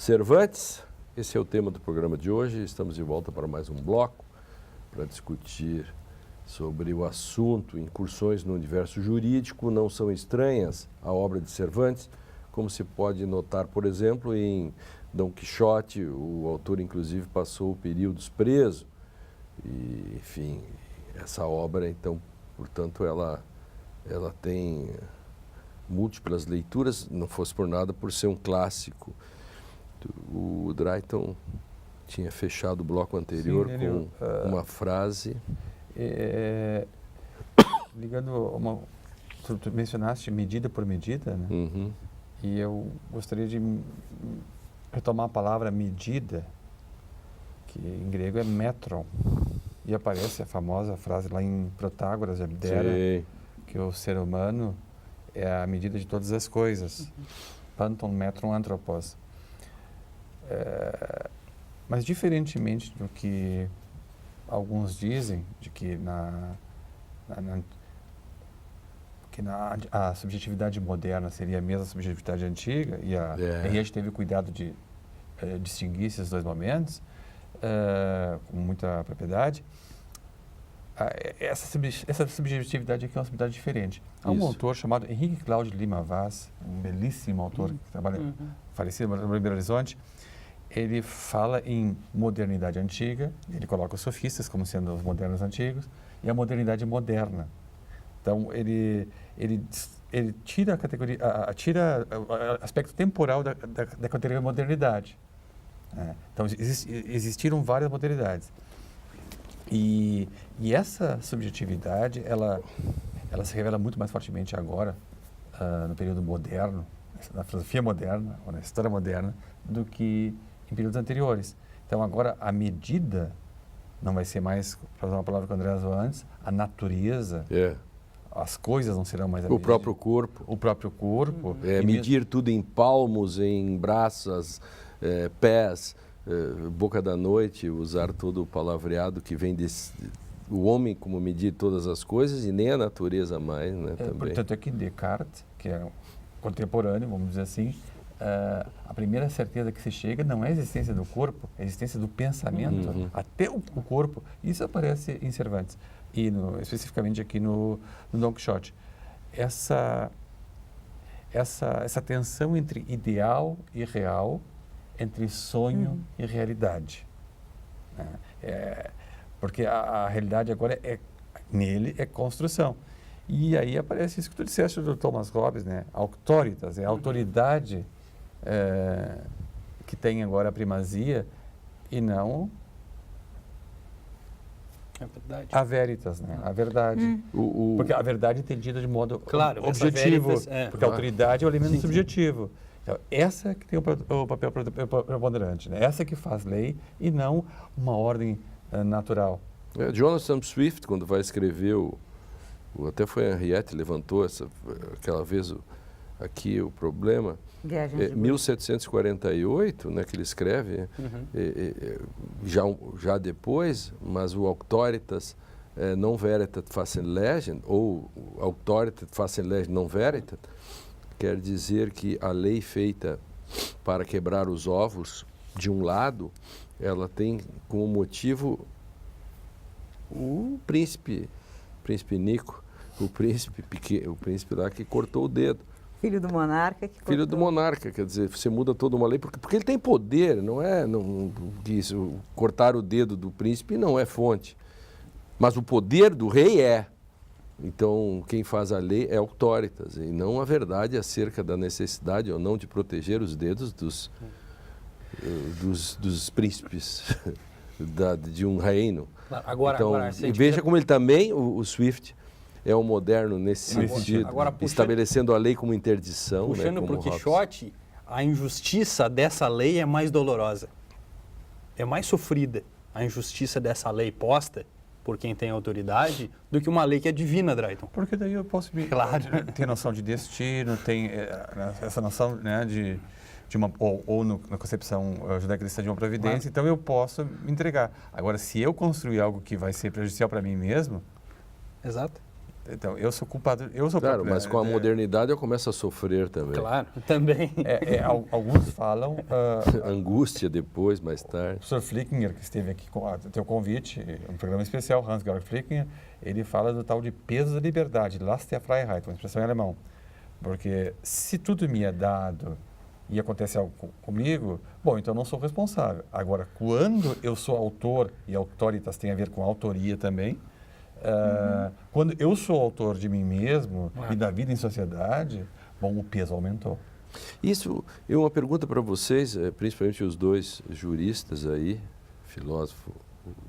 Cervantes, esse é o tema do programa de hoje. Estamos de volta para mais um bloco para discutir sobre o assunto. Incursões no universo jurídico não são estranhas à obra de Cervantes, como se pode notar, por exemplo, em Dom Quixote. O autor, inclusive, passou períodos preso. E, enfim, essa obra, então, portanto, ela tem múltiplas leituras, não fosse por nada, por ser um clássico. O Drayton tinha fechado o bloco anterior com uma frase. Ligando tu mencionaste medida por medida, né? Uhum. E eu gostaria de retomar a palavra medida, que em grego é metron. E aparece a famosa frase lá em Protágoras de Abdera, que o ser humano é a medida de todas as coisas. Panton metron anthropos. Mas diferentemente do que alguns dizem, de que a subjetividade moderna seria a mesma subjetividade antiga, e a gente teve cuidado de distinguir esses dois momentos com muita propriedade. Essa subjetividade aqui é uma subjetividade diferente. Há um autor chamado Henrique Cláudio Lima Vaz, um belíssimo autor que trabalha, falecido no Belo Horizonte. Ele fala em modernidade antiga, ele coloca os sofistas como sendo os modernos antigos, e a modernidade moderna. Então, ele tira a categoria, tira o aspecto temporal da categoria modernidade. Então, existiram várias modernidades. E essa subjetividade, ela se revela muito mais fortemente agora, no período moderno, na filosofia moderna, ou na história moderna, do que em períodos anteriores. Então, agora, a medida não vai ser mais, para usar uma palavra que o André usou antes, a natureza, as coisas não serão mais a medida. O próprio corpo. O próprio corpo. Medir tudo em palmos, em braços, pés, boca da noite, usar todo o palavreado que vem desse... O homem como medir todas as coisas e nem a natureza mais, né, também. Portanto, aqui Descartes, que é contemporâneo, vamos dizer assim, a primeira certeza que se chega não é a existência do corpo, é a existência do pensamento, até o corpo. Isso aparece em Cervantes e especificamente aqui no Dom Quixote. Essa tensão entre ideal e real, entre sonho e realidade. Porque a realidade agora nele é construção. E aí aparece isso que tu disseste do Thomas Hobbes, né? Auctoritas, é a autoridade que tem agora a primazia e não a veritas, né? A verdade. Porque a verdade é entendida de modo objetivo, veritas, porque a autoridade é o elemento subjetivo. Então, essa que tem o papel preponderante, né? Essa que faz lei e não uma ordem natural. Jonathan Swift, quando vai escrever até foi a Henriette levantou aquela vez aqui o problema. 1748, né, que ele escreve, já depois, mas o auctoritas non veritat facem legem, ou auctoritas facem legem non veritat, quer dizer que a lei feita para quebrar os ovos, de um lado, ela tem como motivo o príncipe Nico, o príncipe lá que cortou o dedo. Filho do monarca que cortou. Filho do monarca, quer dizer, você muda toda uma lei, porque ele tem poder, isso, cortar o dedo do príncipe não é fonte, mas o poder do rei é. Então, quem faz a lei é auctoritas, e não a verdade acerca da necessidade ou não de proteger os dedos dos príncipes de um reino. Agora, veja como ele também, o Swift, é um moderno nesse sentido, estabelecendo a lei como interdição. Puxando para o Quixote, a injustiça dessa lei é mais dolorosa, é mais sofrida a injustiça dessa lei posta por quem tem autoridade do que uma lei que é divina, Drayton. Porque daí eu posso ter noção de destino, tem essa noção, né, de uma, ou na concepção judaico-cristã de uma providência, então eu posso me entregar. Agora, se eu construir algo que vai ser prejudicial para mim mesmo... Exato. Então, eu sou culpado, Claro, mas com a modernidade eu começo a sofrer também. Claro, também. Alguns falam... Angústia depois, mais O tarde. professor Flickinger, que esteve aqui com o teu convite, um programa especial, Hans-Georg Flickinger, ele fala do tal de peso da liberdade, Last der Freiheit, uma expressão em alemão. Porque se tudo me é dado e acontece algo comigo, bom, então eu não sou responsável. Agora, quando eu sou autor, e autoritas tem a ver com autoria também, quando eu sou autor de mim mesmo e da vida em sociedade, bom, o peso aumentou. Isso é uma pergunta para vocês, principalmente os dois juristas aí, filósofo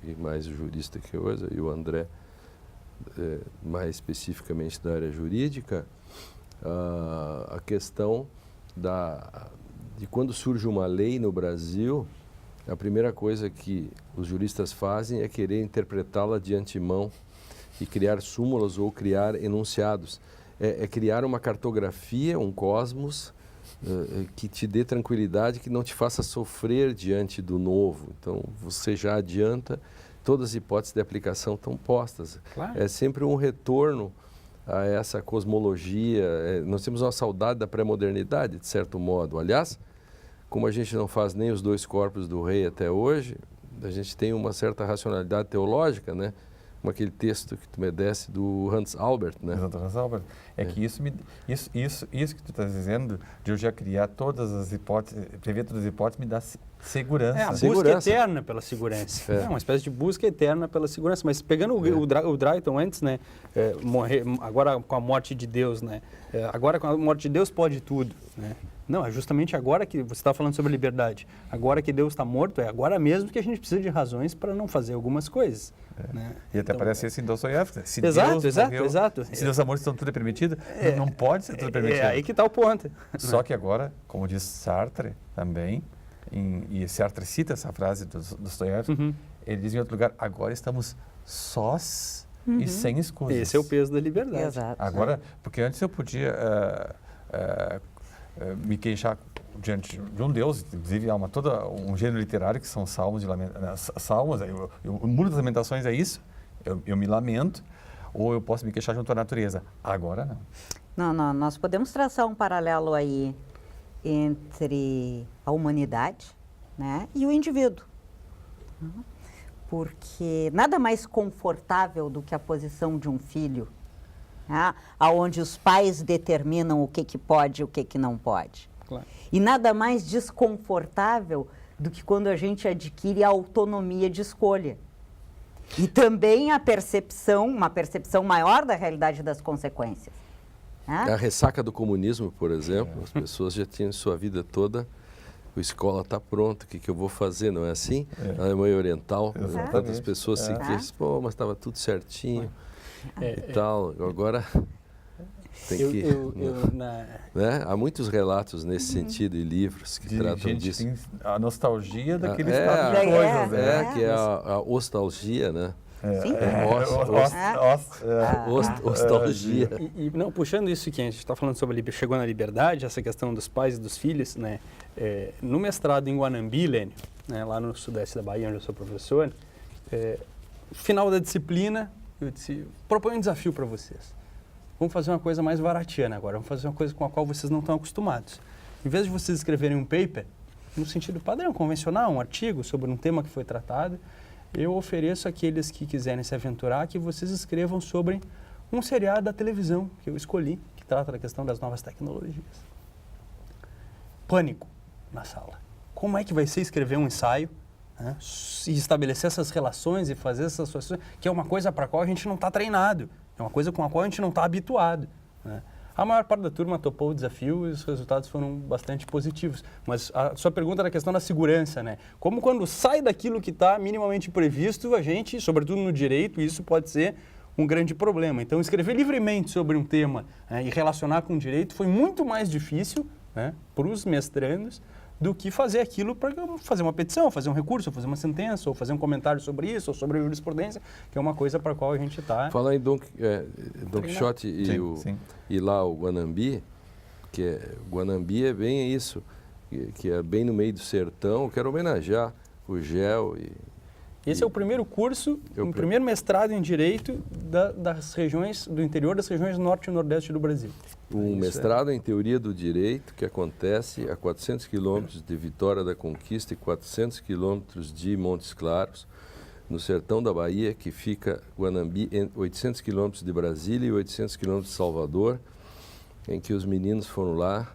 e mais o jurista que hoje, e o André, mais especificamente da área jurídica, a questão de quando surge uma lei no Brasil, a primeira coisa que os juristas fazem é querer interpretá-la de antemão e criar súmulas ou criar enunciados. É criar uma cartografia, um cosmos, que te dê tranquilidade, que não te faça sofrer diante do novo. Então, você já adianta, todas as hipóteses de aplicação estão postas. Claro. É sempre um retorno a essa cosmologia. Nós temos uma saudade da pré-modernidade, de certo modo. Aliás, como a gente não faz nem os dois corpos do rei até hoje, a gente tem uma certa racionalidade teológica, né? Como aquele texto que tu me desse do Hans Albert, né? Exato, Hans Albert. Isso que tu estás dizendo, de eu já criar todas as hipóteses, prever todas as hipóteses, me dá segurança. A busca eterna pela segurança. É uma espécie de busca eterna pela segurança. Mas pegando o Drayton antes, né? Morrer, agora com a morte de Deus, né? Agora com a morte de Deus pode tudo, né? Não, é justamente agora que você está falando sobre liberdade. Agora que Deus está morto, é agora mesmo que a gente precisa de razões para não fazer algumas coisas. Né? E até parece isso em Dostoiévski. Se exato. Se Deus é morto, então tudo é permitido. Não pode ser tudo permitido. É aí que está o ponto. Só que agora, como diz Sartre também, e Sartre cita essa frase do Dostoiévski, ele diz em outro lugar, agora estamos sós e sem escusas. Esse é o peso da liberdade. Exato. Agora, porque antes eu podia me queixar diante de um Deus, inclusive há todo um gênero literário que são salmos, salmos, o Muro das Lamentações é isso, eu me lamento, ou eu posso me queixar junto à natureza. Agora não. Não, nós podemos traçar um paralelo aí entre a humanidade, né, e o indivíduo. Porque nada mais confortável do que a posição de um filho, né, onde os pais determinam o que pode e o que não pode. Claro. E nada mais desconfortável do que quando a gente adquire a autonomia de escolha. E também uma percepção maior da realidade das consequências. A ressaca do comunismo, por exemplo, as pessoas já tinham sua vida toda, a escola está pronta, o que eu vou fazer, não é assim? A Alemanha Oriental, quantas pessoas se queixam, pô, mas estava tudo certinho e tal, agora... Né? Há muitos relatos nesse sentido e livros que tratam disso. Tem a nostalgia daquele estado de coisas. Que é a ostalgia, né? Ostalgia. Não, puxando isso que a gente está falando sobre chegou na liberdade, essa questão dos pais e dos filhos, né? No mestrado em Guanambi, Lênio, né, lá no sudeste da Bahia, onde eu sou professor, final da disciplina, eu disse, proponho um desafio para vocês. Vamos fazer uma coisa mais varatiana agora, vamos fazer uma coisa com a qual vocês não estão acostumados. Em vez de vocês escreverem um paper, no sentido padrão, convencional, um artigo sobre um tema que foi tratado, eu ofereço àqueles que quiserem se aventurar que vocês escrevam sobre um seriado da televisão que eu escolhi, que trata da questão das novas tecnologias. Pânico na sala. Como é que vai ser escrever um ensaio, né, e estabelecer essas relações e fazer essas situações, que é uma coisa para a qual a gente não está treinado. É uma coisa com a qual a gente não está habituado, né? A maior parte da turma topou o desafio e os resultados foram bastante positivos. Mas a sua pergunta era a questão da segurança, né? Como quando sai daquilo que está minimamente previsto, a gente, sobretudo no direito, isso pode ser um grande problema. Então, escrever livremente sobre um tema, né, e relacionar com o direito foi muito mais difícil, né, para os mestrandos do que fazer aquilo para fazer uma petição, fazer um recurso, ou fazer uma sentença, ou fazer um comentário sobre isso, ou sobre a jurisprudência, que é uma coisa para a qual a gente está... Falar em Don Quixote e lá o Guanambi, Guanambi é bem isso, que é bem no meio do sertão. Eu quero homenagear o Gel Esse é o primeiro curso, o primeiro mestrado em Direito das regiões do interior, das regiões norte e nordeste do Brasil. Um mestrado em Teoria do Direito que acontece a 400 quilômetros de Vitória da Conquista e 400 quilômetros de Montes Claros, no sertão da Bahia, que fica Guanambi, 800 quilômetros de Brasília e 800 quilômetros de Salvador, em que os meninos foram lá,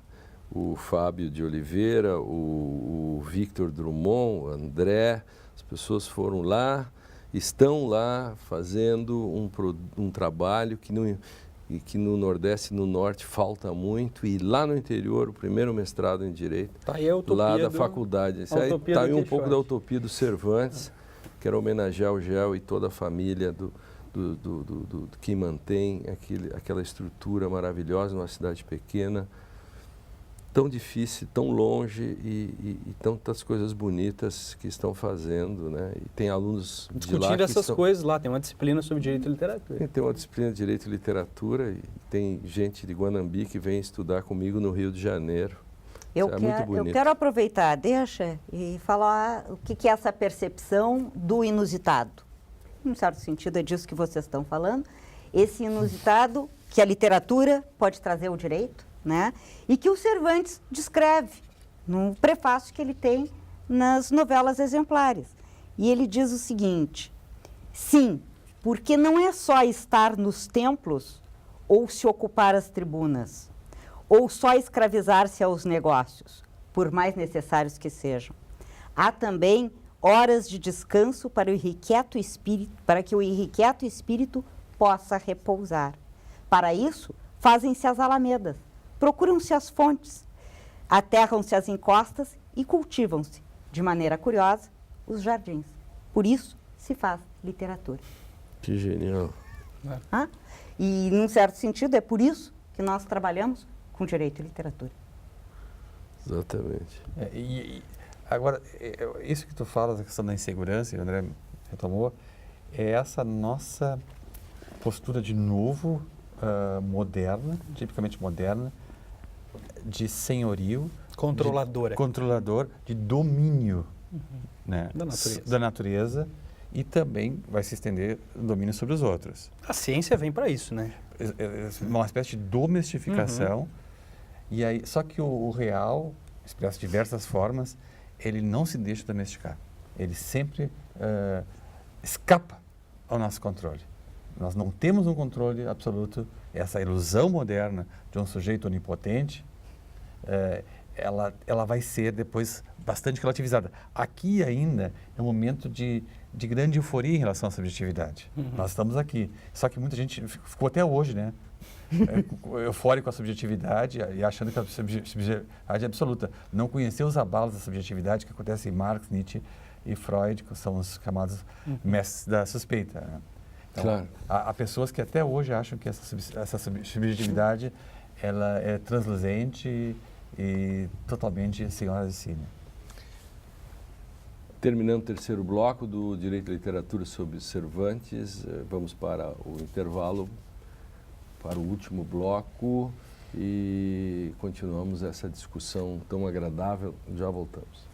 o Fábio de Oliveira, o Victor Drummond, o André, as pessoas foram lá, estão lá fazendo um trabalho que no Nordeste e no Norte falta muito, e lá no interior, o primeiro mestrado em Direito, Tá aí a utopia lá da faculdade. Isso aí está aí um pouco da utopia do Cervantes, quero homenagear o Gel e toda a família que mantém aquela estrutura maravilhosa numa cidade pequena, tão difícil, tão longe e tantas coisas bonitas que estão fazendo, né? E tem alunos discutindo essas coisas lá, tem uma disciplina sobre Direito e Literatura. Tem uma disciplina de Direito e Literatura e tem gente de Guanambi que vem estudar comigo no Rio de Janeiro. Eu muito quero aproveitar, deixa, e falar o que é essa percepção do inusitado. Em certo sentido, é disso que vocês estão falando. Esse inusitado que a literatura pode trazer ao direito, né? E que o Cervantes descreve no prefácio que ele tem nas novelas exemplares. E ele diz o seguinte: sim, porque não é só estar nos templos ou se ocupar as tribunas, ou só escravizar-se aos negócios, por mais necessários que sejam. Há também horas de descanso para que o irrequieto espírito possa repousar. Para isso, fazem-se as alamedas, procuram-se as fontes, aterram-se as encostas e cultivam-se, de maneira curiosa, os jardins. Por isso se faz literatura. Que genial. E, num certo sentido, é por isso que nós trabalhamos com direito e literatura. Exatamente. Agora, isso que tu falas, a questão da insegurança, e o André retomou, é essa nossa postura de novo, moderna, tipicamente moderna, de senhorio, controlador, de domínio né, da natureza, e também vai se estender o domínio sobre os outros. A ciência vem para isso, né? Uma espécie de domestificação. E aí, só que o real, expresso de diversas formas, ele não se deixa domesticar. Ele sempre escapa ao nosso controle. Nós não temos um controle absoluto. Essa ilusão moderna de um sujeito onipotente, ela vai ser depois bastante relativizada. Aqui ainda é um momento de grande euforia em relação à subjetividade. Nós estamos aqui. Só que muita gente ficou até hoje, né? Eufórico com a subjetividade e achando que a subjetividade é absoluta. Não conheceu os abalos da subjetividade que acontecem em Marx, Nietzsche e Freud, que são os chamados mestres da suspeita. Né? Então, claro. Há pessoas que até hoje acham que essa subjetividade ela é transluzente e totalmente senhora de si. Né? Terminando o terceiro bloco do Direito e Literatura sobre Cervantes, vamos para o intervalo, para o último bloco e continuamos essa discussão tão agradável. Já voltamos.